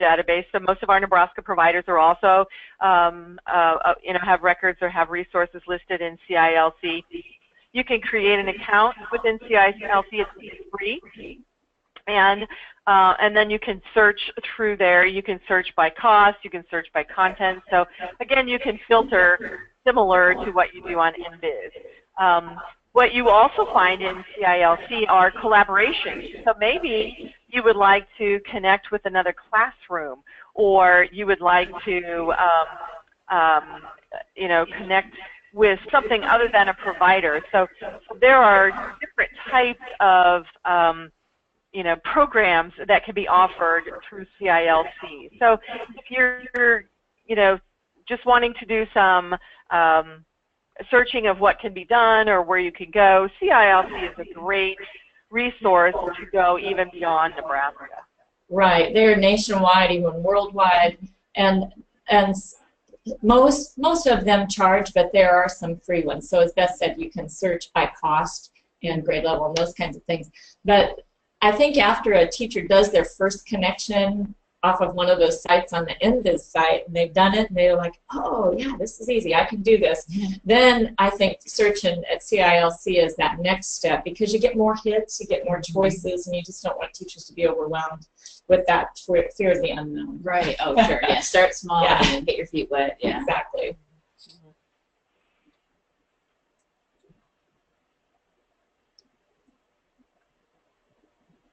database. So most of our Nebraska providers are also, you know, have records or have resources listed in CILC. You can create an account within CILC. It's free, and then you can search through there. You can search by cost. You can search by content. So again, you can filter similar to what you do on NVIS. What you also find in CILC are collaborations. So maybe you would like to connect with another classroom, or you would like to, you know, connect with something other than a provider. So there are different types of, you know, programs that can be offered through CILC. So if you're, you know, just wanting to do some searching of what can be done or where you can go, CILC is a great resource to go even beyond Nebraska. Right, they're nationwide, even worldwide, and most of them charge, but there are some free ones. So as Beth said, you can search by cost and grade level and those kinds of things. But I think after a teacher does their first connection off of one of those sites on the NVIS site, and they've done it, and they're like, oh, yeah, this is easy, I can do this. Then I think searching at CILC is that next step, because you get more hits, you get more choices, and you just don't want teachers to be overwhelmed with that fear of the unknown. Right, oh, sure, yeah, start small and get your feet wet, yeah. Exactly.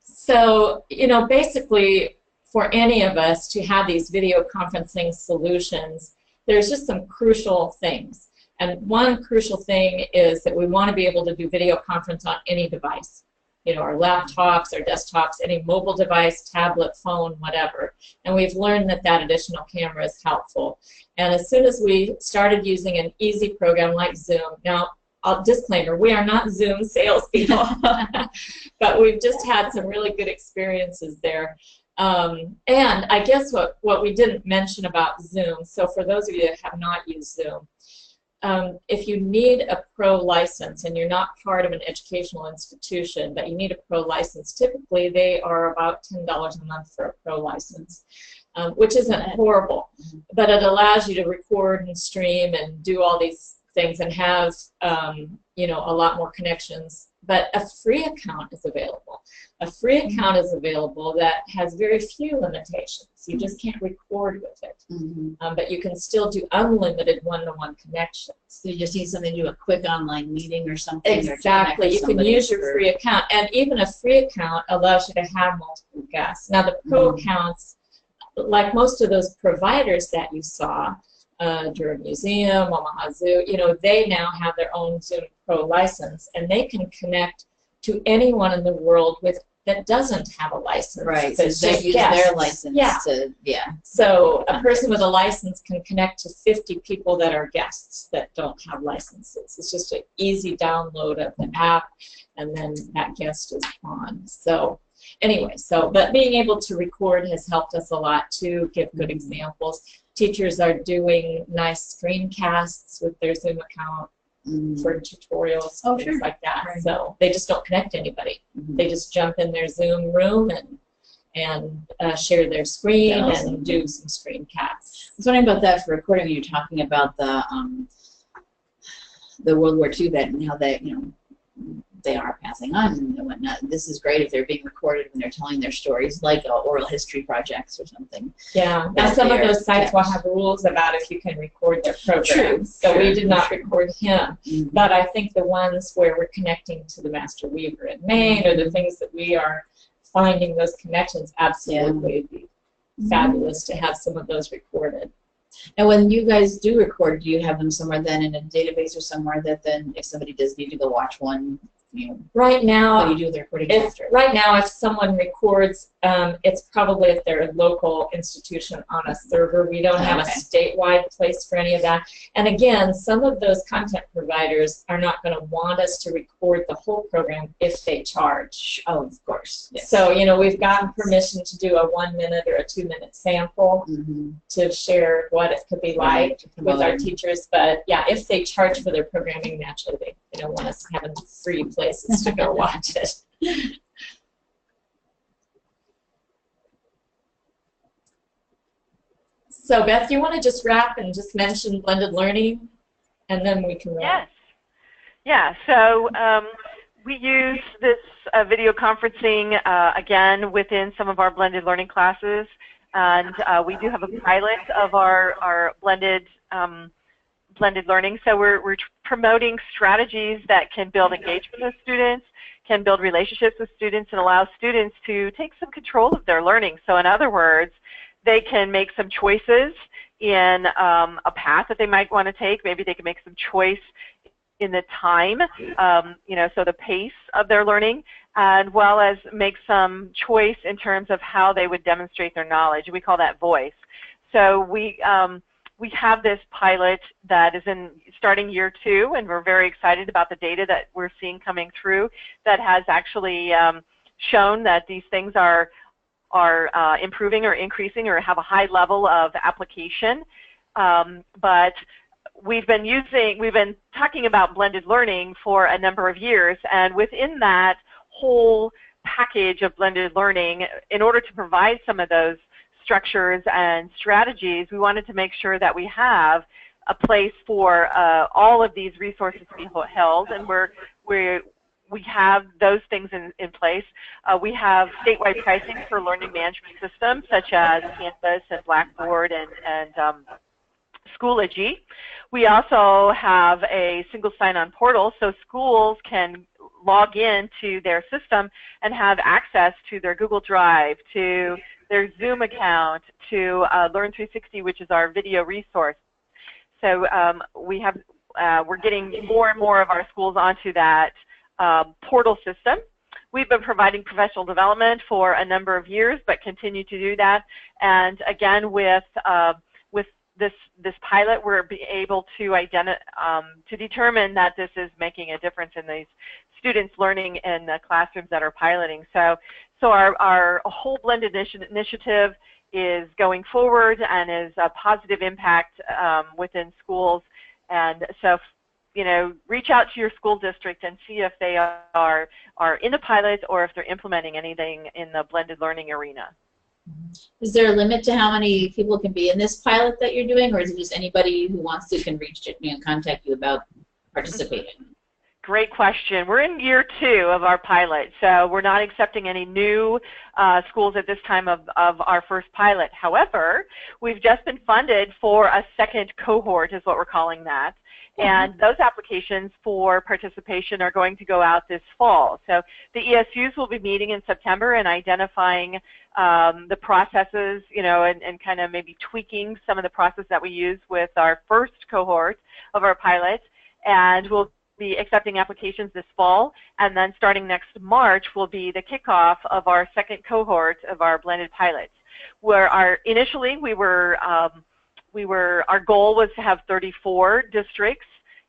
So, you know, basically, for any of us to have these video conferencing solutions, there's just some crucial things. And one crucial thing is that we want to be able to do video conference on any device. You know, our laptops, our desktops, any mobile device, tablet, phone, whatever. And we've learned that that additional camera is helpful. And as soon as we started using an easy program like Zoom, now disclaimer, we are not Zoom salespeople, but we've just had some really good experiences there. And I guess what we didn't mention about Zoom, so for those of you that have not used Zoom, if you need a pro license and you're not part of an educational institution, but you need a pro license, typically they are about $10 a month for a pro license, which isn't horrible, but it allows you to record and stream and do all these things and have you know, a lot more connections. But a free account is available. A free account is available that has very few limitations. You just can't record with it. But you can still do unlimited one-to-one connections. So you just need something to do a quick online meeting or something. Exactly. You can use your free account. And even a free account allows you to have multiple guests. Now the pro accounts, like most of those providers that you saw, Durham Museum, Omaha Zoo, you know, they now have their own Zoom Pro license, and they can connect to anyone in the world that doesn't have a license. Right, so they use their license to, So a person with a license can connect to 50 people that are guests that don't have licenses. It's just an easy download of the app, and then that guest is on. So anyway, but being able to record has helped us a lot too, give good examples. Teachers are doing nice screencasts with their Zoom account for tutorials, things like that. Right. So they just don't connect to anybody. They just jump in their Zoom room and share their screen and do some screencasts. I was wondering about that for recording. You're talking about the World War II, that now that, you know, they are passing on and whatnot. This is great if they're being recorded when they're telling their stories, like oral history projects or something. Yeah, now some of those sites will have rules about if you can record their programs. So we did not record him, but I think the ones where we're connecting to the Master Weaver in Maine, or the things that we are finding those connections, absolutely would be fabulous to have some of those recorded. And when you guys do record, do you have them somewhere then in a database or somewhere that then if somebody does need to go watch one, you know, right now, what do you do the recording after? Right now, if someone records, it's probably if they're a local institution on a server. We don't have a statewide place for any of that. And again, some of those content providers are not going to want us to record the whole program if they charge. Oh, of course. Yes. So, you know, we've gotten permission to do a 1-minute or a 2-minute sample to share what it could be like with our teachers. But yeah, if they charge for their programming, naturally they don't want us having free places to go watch it. So Beth, you want to just wrap and just mention blended learning, and then we can wrap. Yes. Yeah. So we use this video conferencing again within some of our blended learning classes, and we do have a pilot of our blended learning. So we're promoting strategies that can build engagement with students, can build relationships with students, and allow students to take some control of their learning. So in other words, they can make some choices in a path that they might want to take. Maybe they can make some choice in the time, you know, so the pace of their learning, and well as make some choice in terms of how they would demonstrate their knowledge. We call that voice. So we have this pilot that is starting year 2, and we're very excited about the data that we're seeing coming through that has actually shown that these things are improving or increasing or have a high level of application. But we've been talking about blended learning for a number of years, and within that whole package of blended learning, in order to provide some of those structures and strategies, we wanted to make sure that we have a place for all of these resources to be held, and we have those things in place. We have statewide pricing for learning management systems such as Canvas and Blackboard and Schoology. We also have a single sign-on portal, so schools can log in to their system and have access to their Google Drive, to their Zoom account, to Learn 360, which is our video resource. So we're getting more and more of our schools onto that portal system. We've been providing professional development for a number of years, but continue to do that. And again, with this pilot, we're able to determine that this is making a difference in these students learning in the classrooms that are piloting. So our whole blended initiative is going forward and is a positive impact within schools. And so, you know, reach out to your school district and see if they are in a pilot or if they're implementing anything in the blended learning arena. Is there a limit to how many people can be in this pilot that you're doing, or is it just anybody who wants to can reach me and contact you about participating? Great question. We're in year 2 of our pilot, so we're not accepting any new schools at this time of our first pilot. However, we've just been funded for a second cohort, is what we're calling that. And those applications for participation are going to go out this fall. So the ESUs will be meeting in September and identifying the processes, you know, and kind of maybe tweaking some of the process that we use with our first cohort of our pilot. And we'll be accepting applications this fall, and then starting next March will be the kickoff of our second cohort of our blended pilots, where initially our goal was to have 34 districts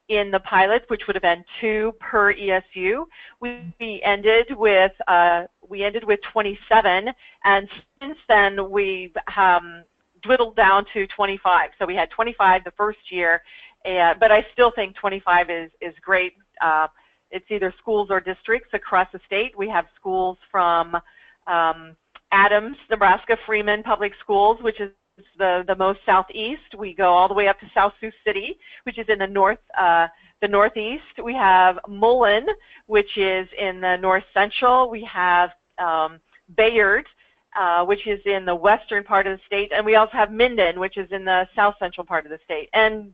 in the pilot, which would have been 2 per ESU. We ended with 27, and since then we've dwindled down to 25. So we had 25 the first year, but I still think 25 is great. It's either schools or districts across the state. We have schools from Adams, Nebraska Freeman Public Schools, which is the most southeast. We go all the way up to South Sioux City, which is in the northeast. We have Mullen, which is in the north central. We have Bayard, which is in the western part of the state, and we also have Minden, which is in the south central part of the state, and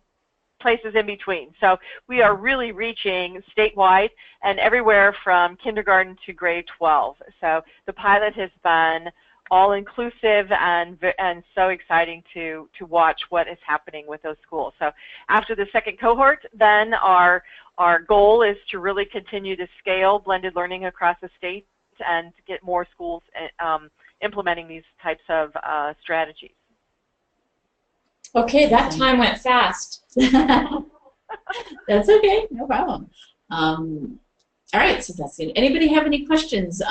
places in between. So we are really reaching statewide and everywhere from kindergarten to grade 12. So the pilot has been all-inclusive and so exciting to watch what is happening with those schools. So after the second cohort, then our goal is to really continue to scale blended learning across the state and to get more schools implementing these types of strategies. Okay, that time went fast. That's okay, no problem. All right, so that's it. Anybody have any questions?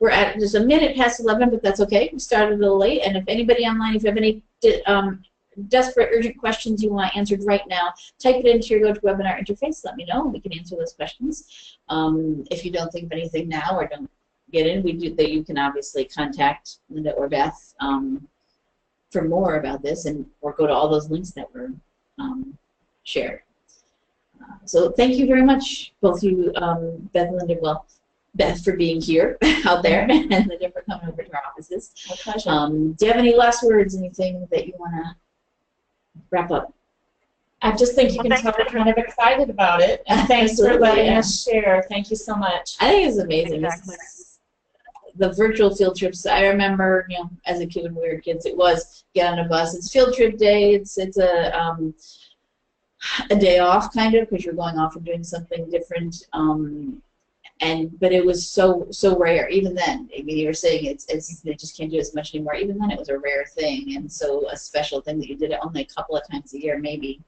We're at just a minute past 11, but that's okay. We started a little late, and if anybody online, if you have any desperate, urgent questions you want answered right now, type it into your GoToWebinar interface. Let me know, and we can answer those questions. If you don't think of anything now or don't get in, you can obviously contact Linda or Beth for more about this, or go to all those links that were shared. So thank you very much, both you, Beth and Linda. Well, Beth for being here out there, and Linda for coming over to our offices. My pleasure. Do you have any last words, anything that you want to wrap up? I just think you can tell we're kind of excited about it, and thanks for letting us share. Thank you so much. I think it's amazing. Exactly. The virtual field trips, I remember, you know, as a kid when we were kids, it was get on a bus. It's field trip day. It's a day off, kind of, because you're going off and doing something different. But it was so rare. Even then, I mean, you were saying they just can't do as much anymore. Even then, it was a rare thing, and so a special thing that you did it only a couple of times a year, maybe,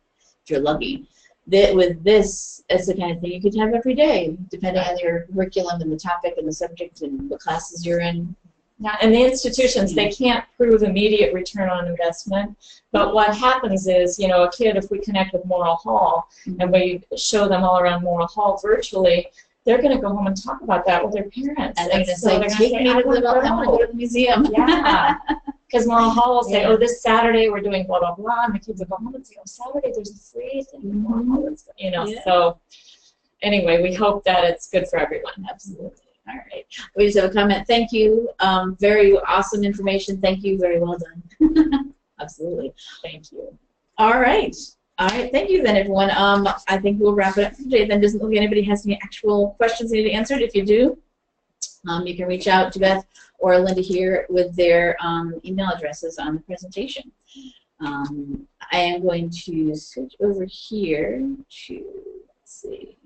if you're lucky. With this, it's the kind of thing you could have every day, depending on your curriculum and the topic and the subject and what classes you're in. Yeah, and the institutions, they can't prove immediate return on investment, but what happens is, you know, a kid, if we connect with Morrill Hall and we show them all around Morrill Hall virtually, they're going to go home and talk about that with their parents. And so they're going to say, I want to go to the museum. Yeah, because Morrill Hall will say, oh, this Saturday we're doing blah, blah, blah, and the kids will go home and say, oh, Saturday there's a free thing in Morrill Hall. You know, so anyway, we hope that it's good for everyone. Absolutely. All right. We just have a comment. Thank you. Very awesome information. Thank you. Very well done. Absolutely. Thank you. All right. All right. Thank you then, everyone. I think we'll wrap it up for today. Then doesn't look like anybody has any actual questions they need answered. If you do, you can reach out to Beth or Linda here with their email addresses on the presentation. I am going to switch over here to, let's see.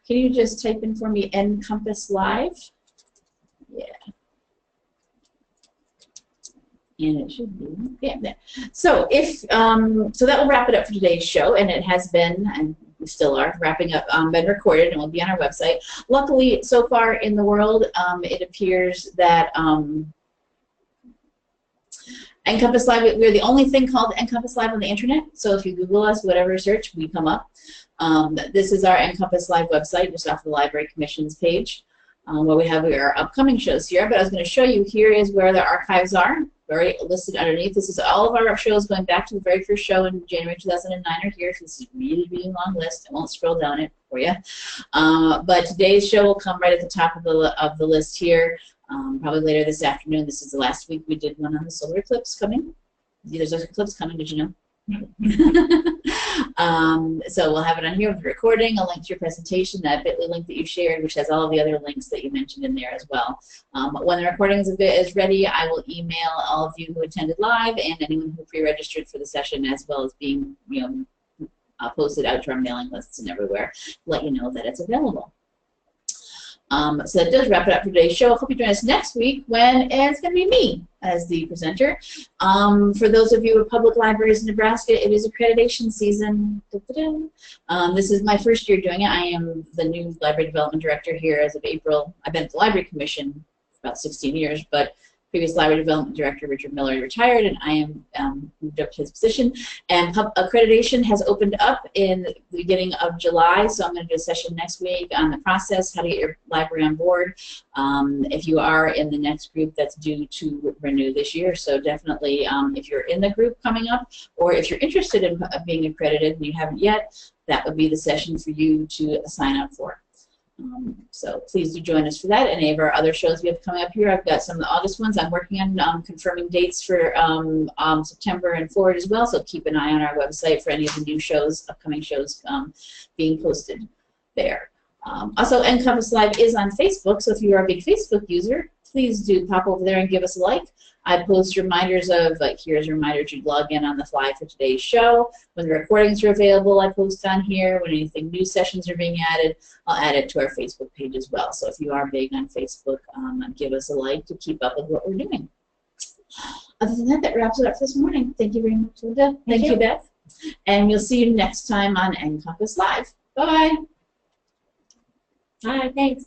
Can you just type in for me NCompass Live? Yeah. And it should be, yeah, there. So if, so that will wrap it up for today's show, and it has been, and we still are wrapping up, been recorded and will be on our website. Luckily, so far in the world, it appears that NCompass Live, we're the only thing called NCompass Live on the internet, so if you Google us, whatever search, we come up. This is our NCompass Live website, just off the Library Commission's page, where we have our upcoming shows here, but I was going to show you, here is where the archives are. Already listed underneath. This is all of our shows going back to the very first show in January 2009 are here. So this is a really, really long list. I won't scroll down it for you. But today's show will come right at the top of the list here, probably later this afternoon. This is the last week we did one on the solar eclipse coming. There's an eclipse coming, did you know? So we'll have it on here with the recording, a link to your presentation, that bit.ly link that you shared, which has all of the other links that you mentioned in there as well. When the recording is ready, I will email all of you who attended live and anyone who pre-registered for the session, as well as being, posted out to our mailing lists and everywhere, let you know that it's available. So that does wrap it up for today's show. I hope you join us next week when it's going to be me as the presenter. For those of you with public libraries in Nebraska, it is accreditation season. This is my first year doing it. I am the new library development director here as of April. I've been at the Library Commission for about 16 years, but previous library development director Richard Miller retired, and I am moved up to his position. And accreditation has opened up in the beginning of July, so I'm going to do a session next week on the process, how to get your library on board, if you are in the next group that's due to renew this year. So definitely, if you're in the group coming up, or if you're interested in being accredited and you haven't yet, that would be the session for you to sign up for. So please do join us for that. Any of our other shows we have coming up here, I've got some of the August ones. I'm working on confirming dates for September and forward as well, so keep an eye on our website for any of the new shows, upcoming shows being posted there. Also, NCompass Live is on Facebook, so if you are a big Facebook user, please do pop over there and give us a like. I post reminders of, like, here's a reminder to log in on the fly for today's show. When the recordings are available, I post on here. When anything new sessions are being added, I'll add it to our Facebook page as well. So if you are big on Facebook, give us a like to keep up with what we're doing. Other than that, that wraps it up for this morning. Thank you very much, Linda. Thank you, Beth. And we'll see you next time on NCompass Live. Bye-bye. Hi, thanks.